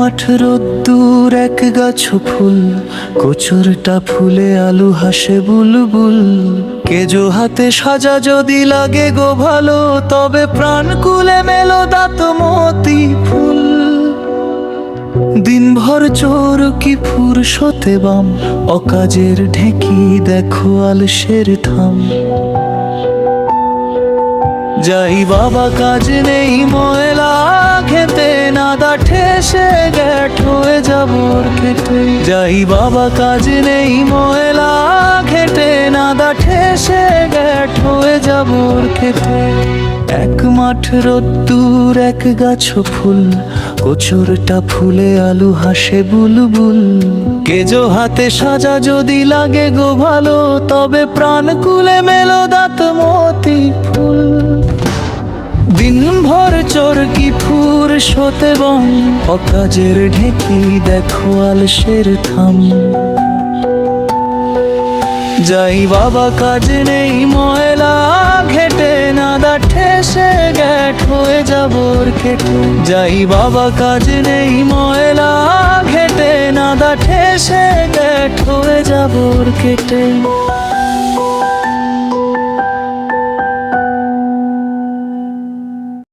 মাঠ রোদ্দুর এক গাছ ফুল, কোচরটা ফুলে আলু হাসে বুলবুল। কেজো হাতে সাজা যদি লাগে গো ভালো, তবে প্রাণ কুলে মেলো দাঁত মতি ফুল। দিনভর চোর কি ফুরসতে বাম, অকাজের ঢেকি দেখো আলসের থাম। যাই বাবা কাজ নেই ময়লা খেতে, নাদা ঠেসে গ্যাট হয়ে যাবর খেটে। যাই বাবা কাজ নেই ময়লা খেটে, নাদা ঠেসে গ্যাট হয়ে যাবর খেটে। এক মাঠ রোদ্দুর এক গাছ ফুল, কোচরটা ফুলে আলু হাসে বুলবুল। কেজো হাতে সাজা যদি লাগে গো ভালো, তবে প্রাণ কুলে মেলো দাঁত মতি ফুল। দিনভর চোর কি ফুরসতে বন, অকাজের ঢেকি দেখো আলসের থাম। যাই বাবা কাজ নেই ময়লা ঘেটে, নাদা ঠেসে গ্যাট হয়ে যাবর খেটে। যাই বাবা কাজ নেই ময়লা ঘেটে, নাদা ঠেসে গ্যাট হয়ে যাবর খেটে।